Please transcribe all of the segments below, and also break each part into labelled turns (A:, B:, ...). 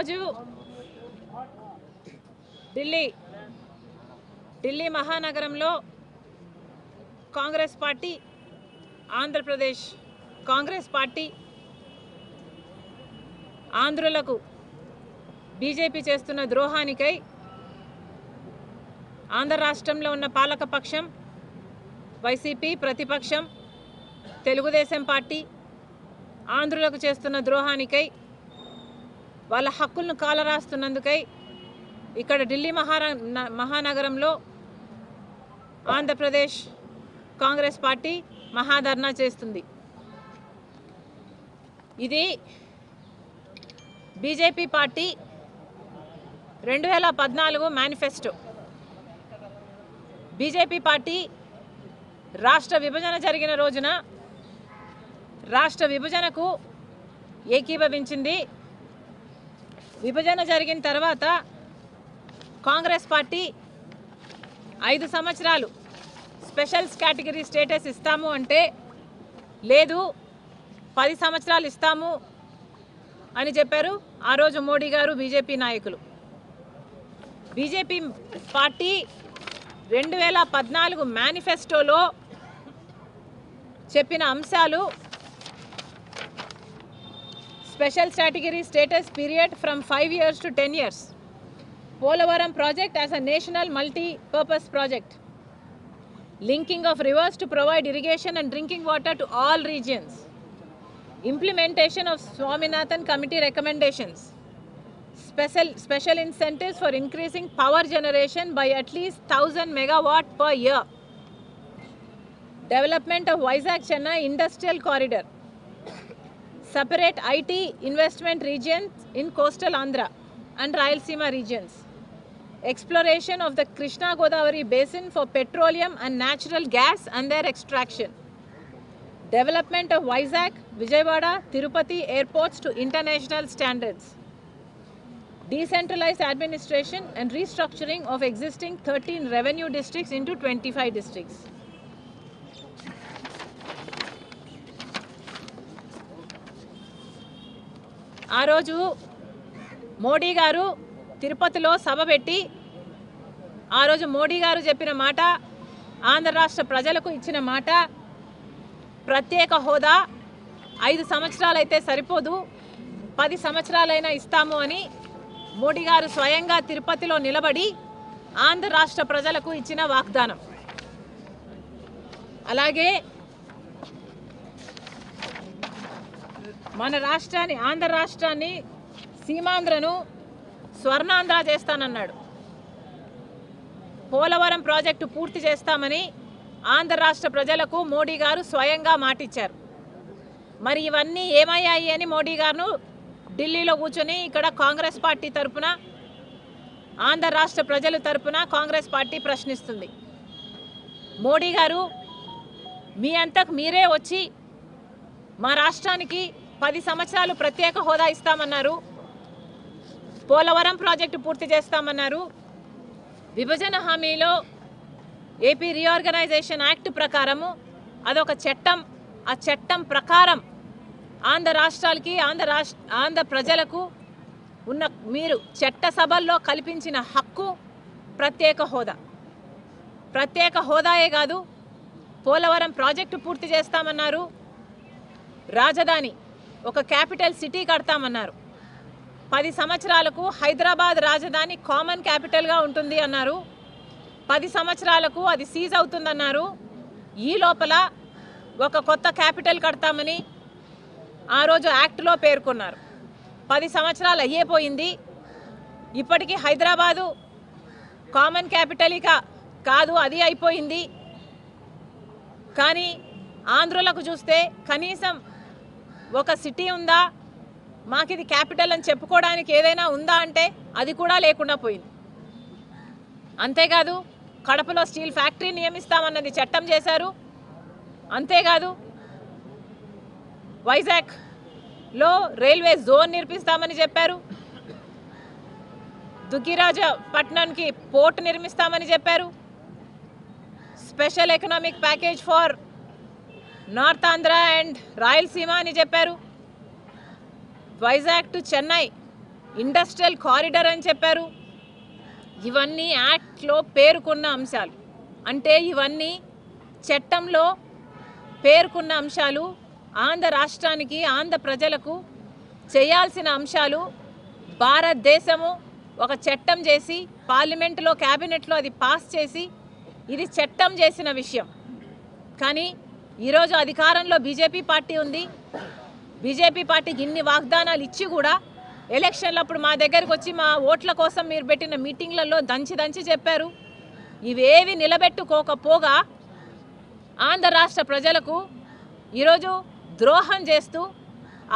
A: ఈరోజు ఢిల్లీ మహానగరంలో Congress party, Andhra Pradesh Congress party ఆంధ్రులకు బీజేపీ చేస్తున్న ద్రోహానికై ఆంధ్ర రాష్ట్రంలో ఉన్న పాలకపక్షం వైసీపీ, ప్రతిపక్షం తెలుగుదేశం పార్టీ ఆంధ్రులకు చేస్తున్న ద్రోహానికై, వాళ్ళ హక్కులను కాలరాస్తున్నందుకై ఇక్కడ ఢిల్లీ మహానగరంలో ఆంధ్రప్రదేశ్ కాంగ్రెస్ పార్టీ మహాధర్నా చేస్తుంది. ఇది BJP party 2014 manifesto. BJP party రాష్ట్ర విభజన జరిగిన రోజున రాష్ట్ర విభజనకు ఏకీభవించింది. విభజన జరిగిన తర్వాత కాంగ్రెస్ పార్టీ 5 సంవత్సరాలు స్పెషల్ కేటగిరీ స్టేటస్ ఇస్తాము అంటే, లేదు 10 సంవత్సరాలు ఇస్తాము అని చెప్పారు ఆ రోజు మోడీ గారు, బీజేపీ నాయకులు. బీజేపీ పార్టీ 2014 మేనిఫెస్టోలో చెప్పిన అంశాలు special category status period from 5 years to 10 years, Polavaram project as a national multi-purpose project, linking of rivers to provide irrigation and drinking water to all regions, implementation of Swaminathan Committee recommendations, special incentives for increasing power generation by at least 1000 megawatt per year, development of Vizag-Chennai industrial corridor, separate IT investment regions in coastal Andhra and Rayalaseema regions, exploration of the Krishna Godavari basin for petroleum and natural gas and their extraction, development of Vizag, Vijayawada, Tirupati airports to international standards, decentralized administration and restructuring of existing 13 revenue districts into 25 districts. ఆ రోజు మోడీ గారు తిరుపతిలో సభ పెట్టి, ఆ రోజు మోడీ గారు చెప్పిన మాట, ఆంధ్ర రాష్ట్ర ప్రజలకు ఇచ్చిన మాట, ప్రత్యేక హోదా 5 సంవత్సరాలైతే సరిపోదు, 10 సంవత్సరాలైనా ఇస్తాము అని మోడీ గారు స్వయంగా తిరుపతిలో నిలబడి ఆంధ్ర రాష్ట్ర ప్రజలకు ఇచ్చిన వాగ్దానం. అలాగే మన రాష్ట్రాన్ని, ఆంధ్ర రాష్ట్రాన్ని, సీమాంధ్రను స్వర్ణాంధ్ర చేస్తానన్నాడు. పోలవరం ప్రాజెక్టు పూర్తి చేస్తామని ఆంధ్ర రాష్ట్ర ప్రజలకు మోడీ గారు స్వయంగా మాటిచ్చారు. మరి ఇవన్నీ ఏమయ్యాయి అని మోడీ గారు ఢిల్లీలో కూర్చొని ఇక్కడ కాంగ్రెస్ పార్టీ తరఫున, ఆంధ్ర రాష్ట్ర ప్రజల తరఫున కాంగ్రెస్ పార్టీ ప్రశ్నిస్తుంది. మోడీ గారు మీ అంతకు మీరే వచ్చి మా రాష్ట్రానికి 10 సంవత్సరాలు ప్రత్యేక హోదా ఇస్తామన్నారు, పోలవరం ప్రాజెక్టు పూర్తి చేస్తామన్నారు, విభజన హామీలో ఏపీ రీఆర్గనైజేషన్ యాక్ట్ ప్రకారము అదొక చట్టం, ఆ చట్టం ప్రకారం ఆంధ్ర రాష్ట్రాలకి, ఆంధ్ర ప్రజలకు ఉన్న మీరు చట్టసభల్లో కల్పించిన హక్కు ప్రత్యేక హోదా. ప్రత్యేక హోదాయే కాదు, పోలవరం ప్రాజెక్టు పూర్తి చేస్తామన్నారు, రాజధాని ఒక క్యాపిటల్ సిటీ కడతామన్నారు, 10 సంవత్సరాలకు హైదరాబాద్ రాజధాని కామన్ క్యాపిటల్గా ఉంటుంది అన్నారు, 10 సంవత్సరాలకు అది సీజ్ అవుతుందన్నారు. ఈ లోపల ఒక కొత్త క్యాపిటల్ కడతామని ఆ రోజు యాక్ట్లో పేర్కొన్నారు. 10 సంవత్సరాలు అయ్యేపోయింది, ఇప్పటికీ హైదరాబాదు కామన్ క్యాపిటల్ ఇక కాదు, అది అయిపోయింది. కానీ ఆంధ్రులకు చూస్తే కనీసం ఒక సిటీ ఉందా, మాకు ఇది క్యాపిటల్ అని చెప్పుకోవడానికి ఏదైనా ఉందా అంటే అది కూడా లేకుండా పోయింది. అంతేకాదు కడపలో స్టీల్ ఫ్యాక్టరీ నియమిస్తామన్నది చట్టం చేశారు. అంతేకాదు వైజాగ్లో రైల్వే జోన్ నిర్మిస్తామని చెప్పారు, దుగ్గిరాజపట్నంకి పోర్ట్ నిర్మిస్తామని చెప్పారు, special economic package for north Andhra and Rayalaseema అని చెప్పారు, Vizag to Chennai industrial corridor అని చెప్పారు. ఇవన్నీ యాక్ట్లో పేర్కొన్న అంశాలు, అంటే ఇవన్నీ చట్టంలో పేర్కొన్న అంశాలు, ఆంధ్ర రాష్ట్రానికి ఆంధ్ర ప్రజలకు చేయాల్సిన అంశాలు. భారతదేశము ఒక చట్టం చేసి పార్లమెంటులో క్యాబినెట్లో అది పాస్ చేసి ఇది చట్టం చేసిన విషయం. కానీ ఈరోజు అధికారంలో బీజేపీ పార్టీ ఉంది. బీజేపీ పార్టీకి ఇన్ని వాగ్దానాలు ఇచ్చి కూడా ఎలక్షన్లప్పుడు మా దగ్గరకు వచ్చి మా ఓట్ల కోసం మీరు పెట్టిన మీటింగ్లలో దంచి చెప్పారు. ఇవేవి నిలబెట్టుకోకపోగా ఆంధ్ర రాష్ట్ర ప్రజలకు ఈరోజు ద్రోహం చేస్తూ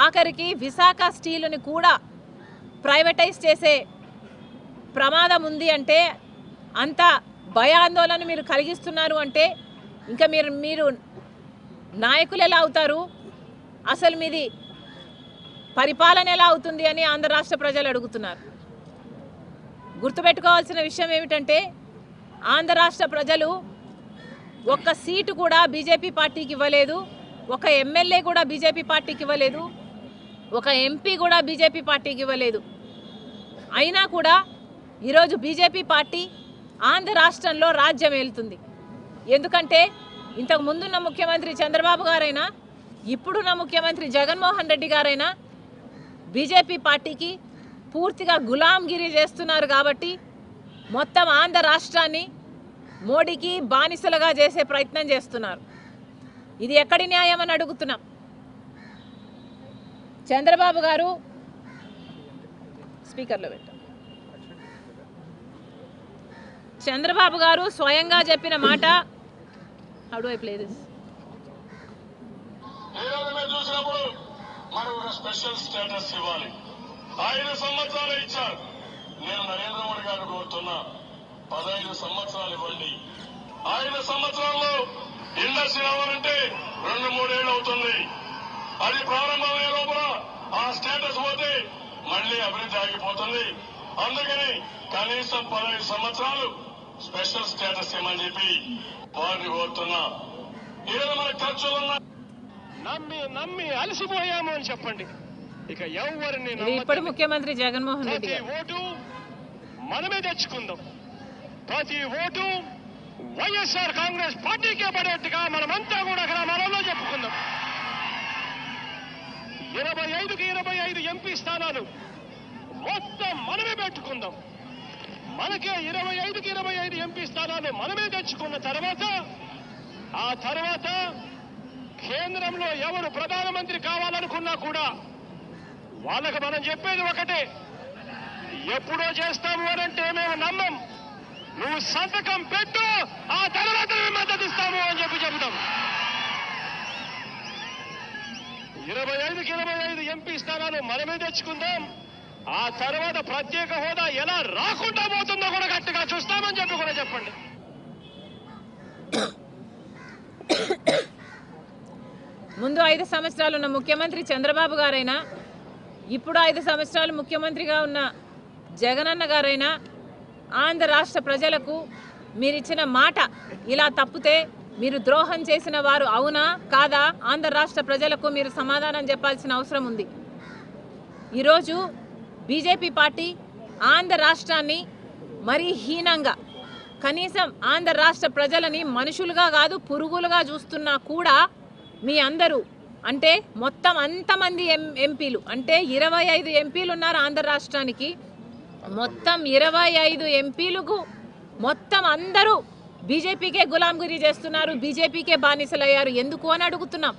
A: ఆఖరికి విశాఖ స్టీలుని కూడా ప్రైవేటైజ్ చేసే ప్రమాదం ఉంది అంటే, అంత భయాందోళన మీరు కలిగిస్తున్నారు అంటే ఇంకా మీరు నాయకులు ఎలా అవుతారు? అసలు మీది పరిపాలన ఎలా అవుతుంది అని ఆంధ్ర రాష్ట్ర ప్రజలు అడుగుతున్నారు. గుర్తుపెట్టుకోవాల్సిన విషయం ఏమిటంటే, ఆంధ్ర రాష్ట్ర ప్రజలు ఒక్క సీటు కూడా బీజేపీ పార్టీకి ఇవ్వలేదు, ఒక ఎమ్మెల్యే కూడా బీజేపీ పార్టీకి ఇవ్వలేదు, ఒక ఎంపీ కూడా బీజేపీ పార్టీకి ఇవ్వలేదు. అయినా కూడా ఈరోజు బీజేపీ పార్టీ ఆంధ్ర రాష్ట్రంలో రాజ్యం ఏలుతుంది. ఎందుకంటే ఇంతకు ముందున్న ముఖ్యమంత్రి చంద్రబాబు గారైనా ఇప్పుడున్న ముఖ్యమంత్రి జగన్మోహన్ రెడ్డి గారైనా బీజేపీ పార్టీకి పూర్తిగా గులాంగిరి చేస్తున్నారు. కాబట్టి మొత్తం ఆంధ్ర రాష్ట్రాన్ని మోడీకి బానిసలుగా చేసే ప్రయత్నం చేస్తున్నారు. ఇది ఎక్కడి న్యాయం అని అడుగుతున్నాం. చంద్రబాబు గారు స్పీకర్లో పెట్టారు. చంద్రబాబు గారు స్వయంగా చెప్పిన మాట, how do I play this?
B: Special status ఇవ్వాలి. 5 సంవత్సరాలు ఇచ్చారు. నేను నరేంద్ర మోడీ గారు కోరుతున్నా, 15 సంవత్సరాలు ఇవ్వండి. 5 సంవత్సరాల్లో ఇండస్ట్రీ రావాలంటే 2-3 ఏళ్ళు అవుతుంది. అది ప్రారంభమయ్యే లోపల ఆ స్టేటస్ పోతే మళ్లీ అభివృద్ధి ఆగిపోతుంది. అందుకని కనీసం 15 సంవత్సరాలు స్పెషల్ స్టేటస్ ఇవ్వమని చెప్పి వారిని కోరుతున్నా. ఈరోజు మన ఖర్చులున్నా నమ్మి అలసిపోయాము అని చెప్పండి. ఇక ఎవరిని
A: ఇప్పుడు ముఖ్యమంత్రి జగన్మోహన్ రెడ్డి
B: ఓటు మనమే తెచ్చుకుందాం. ప్రతి ఓటు వైఎస్ఆర్ కాంగ్రెస్ పార్టీకే పడేట్టుగా మనమంతా కూడా గ్రామాలలో చెప్పుకుందాం. 25కి 25 ఎంపీ స్థానాలు మొత్తం మనమే పెట్టుకుందాం. మనకే 25కి 25 ఎంపీ స్థానాలు మనమే తెచ్చుకున్న తర్వాత ఆ తర్వాత కేంద్రంలో ఎవరు ప్రధానమంత్రి కావాలనుకున్నా కూడా వాళ్ళకు మనం చెప్పేది ఒకటే, ఎప్పుడో చేస్తాము అనంటే మేము నమ్మం. నువ్వు సంతకం పెట్టు, ఆ తర్వాత మేము మద్దతు ఇస్తాము అని చెప్పి చెబుతాం. 25కి 25 ఎంపీ స్థానాలు మనమే తెచ్చుకుందాం. ఆ తర్వాత ప్రత్యేక హోదా ఎలా రాకుండా పోతుందో కూడా గట్టిగా చూస్తామని చెప్పి కూడా చెప్పండి.
A: ముందు 5 సంవత్సరాలు ఉన్న ముఖ్యమంత్రి చంద్రబాబు గారైనా, ఇప్పుడు 5 సంవత్సరాలు ముఖ్యమంత్రిగా ఉన్న జగనన్న గారైనా ఆంధ్ర రాష్ట్ర ప్రజలకు మీరిచ్చిన మాట ఇలా తప్పితే మీరు ద్రోహం చేసిన వారు అవునా కాదా? ఆంధ్ర రాష్ట్ర ప్రజలకు మీరు సమాధానం చెప్పాల్సిన అవసరం ఉంది. ఈరోజు బీజేపీ పార్టీ ఆంధ్ర రాష్ట్రాన్ని మరీ హీనంగా, కనీసం ఆంధ్ర రాష్ట్ర ప్రజలని మనుషులుగా కాదు పురుగులుగా చూస్తున్నా కూడా మీ అందరూ అంటే మొత్తం అంతమంది ఎంపీలు అంటే 25 ఎంపీలు ఉన్నారు ఆంధ్ర రాష్ట్రానికి. మొత్తం 25 ఎంపీలకు మొత్తం అందరూ బీజేపీకే గులాంగిరి చేస్తున్నారు, బీజేపీకే బానిసలయ్యారు. ఎందుకు అని అడుగుతున్నాం.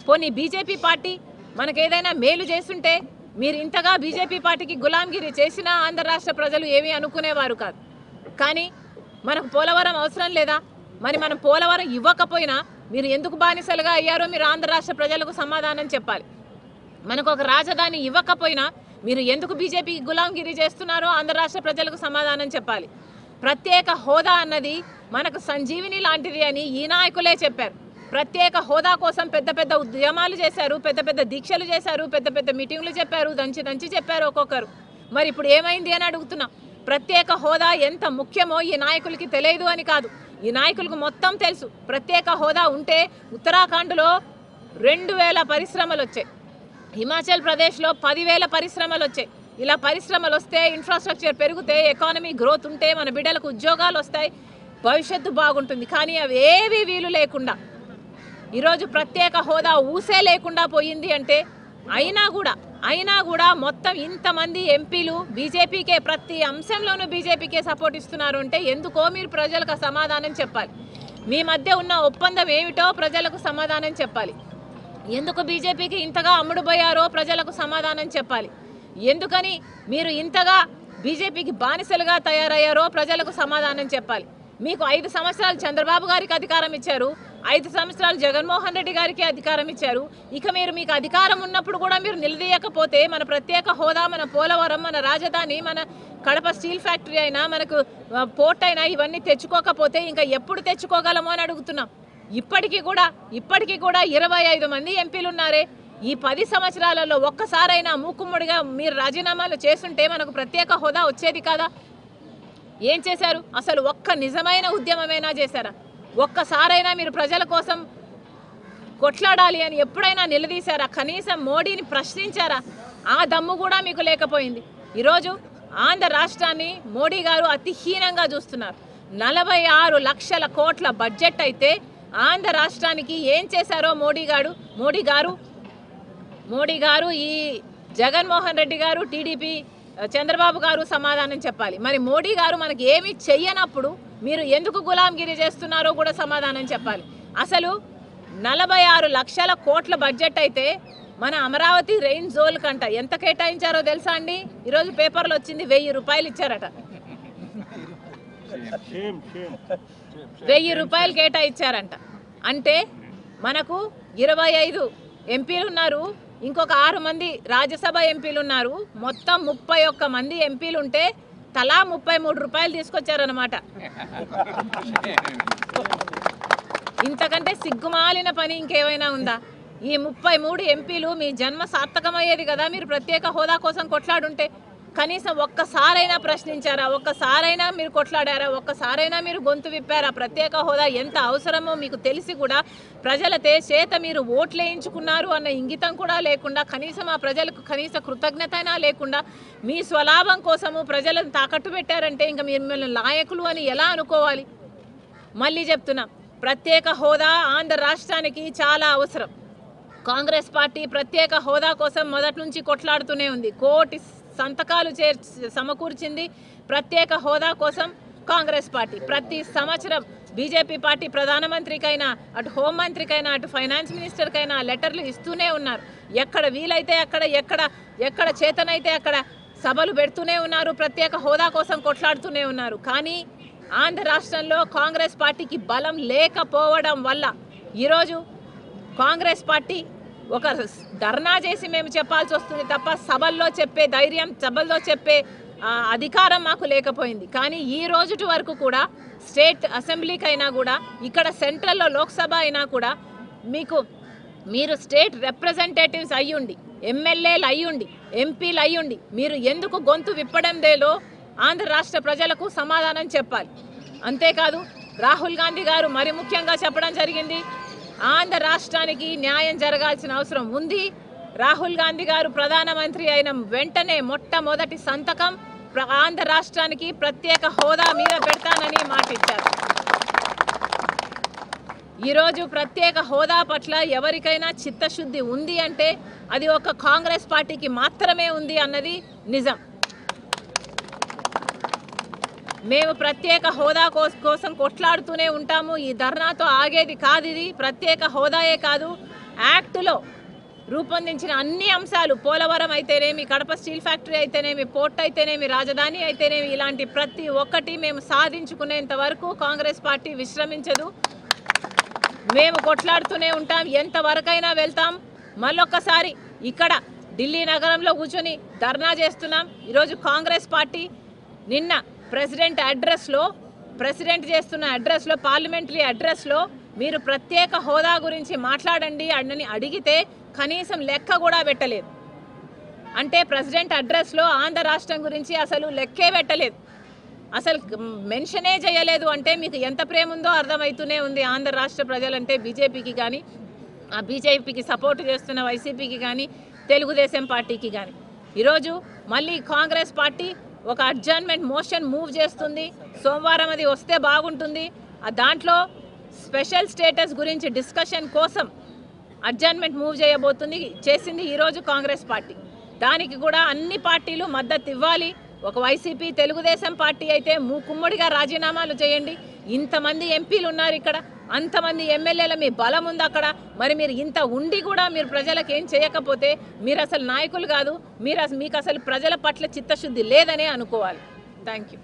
A: పోనీ బీజేపీ పార్టీ మనకేదైనా మేలు చేస్తుంటే మీరు ఇంతగా బీజేపీ పార్టీకి గులాంగిరి చేసినా ఆంధ్ర రాష్ట్ర ప్రజలు ఏమీ అనుకునేవారు కాదు. కానీ మనకు పోలవరం అవసరం లేదా? మరి మనం పోలవరం ఇవ్వకపోయినా మీరు ఎందుకు బానిసలుగా అయ్యారో మీరు ఆంధ్ర రాష్ట్ర ప్రజలకు సమాధానం చెప్పాలి. మనకు ఒక రాజధాని ఇవ్వకపోయినా మీరు ఎందుకు బీజేపీకి గులాంగిరి చేస్తున్నారో ఆంధ్ర రాష్ట్ర ప్రజలకు సమాధానం చెప్పాలి. ప్రత్యేక హోదా అన్నది మనకు సంజీవిని లాంటిది అని ఈ నాయకులే చెప్పారు. ప్రత్యేక హోదా కోసం పెద్ద పెద్ద ఉద్యమాలు చేశారు, పెద్ద పెద్ద దీక్షలు చేశారు, పెద్ద పెద్ద మీటింగ్లు చెప్పారు, దంచి చెప్పారు ఒక్కొక్కరు. మరి ఇప్పుడు ఏమైంది అని అడుగుతున్నాం. ప్రత్యేక హోదా ఎంత ముఖ్యమో ఈ నాయకులకి తెలియదు అని కాదు, ఈ నాయకులకు మొత్తం తెలుసు. ప్రత్యేక హోదా ఉంటే ఉత్తరాఖండ్లో 2000 పరిశ్రమలు వచ్చాయి, హిమాచల్ ప్రదేశ్లో 10,000 పరిశ్రమలు వచ్చాయి, ఇలా పరిశ్రమలు వస్తే, ఇన్ఫ్రాస్ట్రక్చర్ పెరిగితే, ఎకానమీ గ్రోత్ ఉంటే మన బిడ్డలకు ఉద్యోగాలు వస్తాయి, భవిష్యత్తు బాగుంటుంది. కానీ అవి ఏవి వీలు లేకుండా ఈరోజు ప్రత్యేక హోదా ఊసే లేకుండా పోయింది అంటే అయినా కూడా మొత్తం ఇంతమంది ఎంపీలు బీజేపీకే, ప్రతి అంశంలోనూ బీజేపీకే సపోర్ట్ ఇస్తున్నారు అంటే ఎందుకో మీరు ప్రజలకు సమాధానం చెప్పాలి. మీ మధ్య ఉన్న ఒప్పందం ఏమిటో ప్రజలకు సమాధానం చెప్పాలి. ఎందుకు బీజేపీకి ఇంతగా అమ్ముడుపోయారో ప్రజలకు సమాధానం చెప్పాలి. ఎందుకని మీరు ఇంతగా బీజేపీకి బానిసలుగా తయారయ్యారో ప్రజలకు సమాధానం చెప్పాలి. మీకు 5 సంవత్సరాలు చంద్రబాబు గారికి అధికారం ఇచ్చారు, 5 సంవత్సరాలు జగన్మోహన్ రెడ్డి గారికి అధికారం ఇచ్చారు. ఇక మీకు అధికారం ఉన్నప్పుడు కూడా మీరు నిలదీయకపోతే మన ప్రత్యేక హోదా, మన పోలవరం, మన రాజధాని, మన కడప స్టీల్ ఫ్యాక్టరీ అయినా, మనకు పోర్ట్ అయినా ఇవన్నీ తెచ్చుకోకపోతే ఇంకా ఎప్పుడు తెచ్చుకోగలమో అని అడుగుతున్నాం. ఇప్పటికీ కూడా 25 మంది ఎంపీలు ఉన్నారే. ఈ 10 సంవత్సరాలలో ఒక్కసారైనా మూకుమ్మడిగా మీరు రాజీనామాలు చేస్తుంటే మనకు ప్రత్యేక హోదా వచ్చేది కాదా? ఏం చేశారు? అసలు ఒక్క నిజమైన ఉద్యమమైనా చేశారా? ఒక్కసారైనా మీరు ప్రజల కోసం కొట్లాడాలి అని ఎప్పుడైనా నిలదీశారా? కనీసం మోడీని ప్రశ్నించారా? ఆ దమ్ము కూడా మీకు లేకపోయింది. ఈరోజు ఆంధ్ర రాష్ట్రాన్ని మోడీ గారు అతిహీనంగా చూస్తున్నారు. 46 లక్షల కోట్ల బడ్జెట్ అయితే ఆంధ్ర రాష్ట్రానికి ఏం చేశారో మోడీ గారు ఈ జగన్మోహన్ రెడ్డి గారు, టీడీపీ చంద్రబాబు గారు సమాధానం చెప్పాలి. మరి మోడీ గారు మనకి ఏమి చెయ్యనప్పుడు మీరు ఎందుకు గులాంగిరి చేస్తున్నారో కూడా సమాధానం చెప్పాలి. అసలు 46 లక్షల కోట్ల బడ్జెట్ అయితే మన అమరావతి రెయిన్ జోన్ కంట ఎంత కేటాయించారో తెలుసా అండి? ఈరోజు పేపర్లో వచ్చింది, 1000 రూపాయలు ఇచ్చారట. 1000 రూపాయలు కేటాయించారంట. అంటే మనకు 25 ఎంపీలు ఉన్నారు, ఇంకొక 6 మంది రాజ్యసభ ఎంపీలు ఉన్నారు. మొత్తం 31 మంది ఎంపీలు ఉంటే తలా 33 రూపాయలు తీసుకొచ్చారనమాట. ఇంతకంటే సిగ్గుమాలిన పని ఇంకేమైనా ఉందా? ఈ 33 ఎంపీలు మీ జన్మ సార్థకమయ్యేది కదా మీరు ప్రత్యేక హోదా కోసం కొట్లాడుంటే. కనీసం ఒక్కసారైనా ప్రశ్నించారా? ఒక్కసారైనా మీరు కొట్లాడారా? ఒక్కసారైనా మీరు గొంతు విప్పారా? ప్రత్యేక హోదా ఎంత అవసరమో మీకు తెలిసి కూడా ప్రజల చేత మీరు ఓట్లు వేయించుకున్నారు అన్న ఇంగితం కూడా లేకుండా, కనీసం ఆ ప్రజలకు కనీస కృతజ్ఞతైనా లేకుండా మీ స్వలాభం కోసము ప్రజలను తాకట్టు పెట్టారంటే ఇంకా మిమ్మల్ని నాయకులు అని ఎలా అనుకోవాలి? మళ్ళీ చెప్తున్నా, ప్రత్యేక హోదా ఆంధ్ర రాష్ట్రానికి చాలా అవసరం. కాంగ్రెస్ పార్టీ ప్రత్యేక హోదా కోసం మొదటి నుంచి కొట్లాడుతూనే ఉంది. 1 కోటి సంతకాలు సమకూర్చింది ప్రత్యేక హోదా కోసం కాంగ్రెస్ పార్టీ. ప్రతి సంవత్సరం బీజేపీ పార్టీ ప్రధానమంత్రికైనా, అటు హోంమంత్రికైనా, అటు ఫైనాన్స్ మినిస్టర్కైనా లెటర్లు ఇస్తూనే ఉన్నారు. ఎక్కడ వీలైతే అక్కడ, ఎక్కడ చేతనైతే అక్కడ సభలు పెడుతూనే ఉన్నారు, ప్రత్యేక హోదా కోసం కొట్లాడుతూనే ఉన్నారు. కానీ ఆంధ్ర రాష్ట్రంలో కాంగ్రెస్ పార్టీకి బలం లేకపోవడం వల్ల ఈరోజు కాంగ్రెస్ పార్టీ ఒక ధర్నా చేసి మేము చెప్పాల్సి వస్తుంది తప్ప సభల్లో చెప్పే ధైర్యం, సభల్లో చెప్పే అధికారం మాకు లేకపోయింది. కానీ ఈ రోజుటి వరకు కూడా స్టేట్ అసెంబ్లీకైనా కూడా, ఇక్కడ సెంట్రల్లో లోక్సభ అయినా కూడా మీరు స్టేట్ రిప్రజెంటేటివ్స్ అయ్యుండి, ఎమ్మెల్యేలు అయ్యుండి, ఎంపీలు అయ్యుండి మీరు ఎందుకు గొంతు విప్పడం లేదో ఆంధ్ర రాష్ట్ర ప్రజలకు సమాధానం చెప్పాలి. అంతేకాదు రాహుల్ గాంధీ గారు మరి ముఖ్యంగా చెప్పడం జరిగింది, ఆంధ్ర రాష్ట్రానికి న్యాయం జరగాల్సిన అవసరం ఉంది. రాహుల్ గాంధీ గారు ప్రధానమంత్రి అయిన వెంటనే మొట్టమొదటి సంతకం ఆంధ్ర రాష్ట్రానికి ప్రత్యేక హోదా మీద పెడతానని మాటిచ్చారు. ఈరోజు ప్రత్యేక హోదా పట్ల ఎవరికైనా చిత్తశుద్ధి ఉంది అంటే అది ఒక కాంగ్రెస్ పార్టీకి మాత్రమే ఉంది అన్నది నిజం. మేము ప్రత్యేక హోదా కోసం కొట్లాడుతూనే ఉంటాము. ఈ ధర్నాతో ఆగేది కాదు. ఇది ప్రత్యేక హోదాయే కాదు, యాక్టులో రూపొందించిన అన్ని అంశాలు, పోలవరం అయితేనేమి, కడప స్టీల్ ఫ్యాక్టరీ అయితేనేమి, పోర్ట్ అయితేనేమి, రాజధాని అయితేనేమి, ఇలాంటి ప్రతి ఒక్కటి మేము సాధించుకునేంత వరకు కాంగ్రెస్ పార్టీ విశ్రమించదు. మేము కొట్లాడుతూనే ఉంటాం, ఎంతవరకైనా వెళ్తాం. మళ్ళొక్కసారి ఇక్కడ ఢిల్లీ నగరంలో కూర్చొని ధర్నా చేస్తున్నాం. ఈరోజు కాంగ్రెస్ పార్టీ నిన్న ప్రెసిడెంట్ చేస్తున్న అడ్రస్లో, పార్లమెంటరీ అడ్రస్లో మీరు ప్రత్యేక హోదా గురించి మాట్లాడండి అని అడిగితే కనీసం లెక్క కూడా పెట్టలేదు. అంటే ప్రెసిడెంట్ అడ్రస్లో ఆంధ్ర రాష్ట్రం గురించి అసలు లెక్కే పెట్టలేదు, అసలు మెన్షనే చేయలేదు. అంటే మీకు ఎంత ప్రేమ ఉందో అర్థమవుతూనే ఉంది ఆంధ్ర రాష్ట్ర ప్రజలంటే. బీజేపీకి కానీ, ఆ బీజేపీకి సపోర్ట్ చేస్తున్న వైసీపీకి కానీ, తెలుగుదేశం పార్టీకి కానీ. ఈరోజు మళ్ళీ కాంగ్రెస్ పార్టీ ఒక అడ్జర్న్మెంట్ మోషన్ మూవ్ చేస్తుంది. సోమవారం అది వస్తే బాగుంటుంది. దాంట్లో స్పెషల్ స్టేటస్ గురించి డిస్కషన్ కోసం అడ్జర్న్మెంట్ మూవ్ చేసింది ఈరోజు కాంగ్రెస్ పార్టీ. దానికి కూడా అన్ని పార్టీలు మద్దతు ఇవ్వాలి. ఒక వైసీపీ తెలుగుదేశం పార్టీ అయితే మూకుమ్మడిగా రాజీనామాలు చేయండి. ఇంతమంది ఎంపీలు ఉన్నారు ఇక్కడ, అంతమంది ఎమ్మెల్యేల మీ బలం ఉంది అక్కడ. మరి మీరు ఇంత ఉండి కూడా మీరు ప్రజలకు ఏం చేయకపోతే మీరు అసలు నాయకులు కాదు, మీకు అసలు ప్రజల పట్ల చిత్తశుద్ధి లేదనే అనుకోవాలి. Thank you.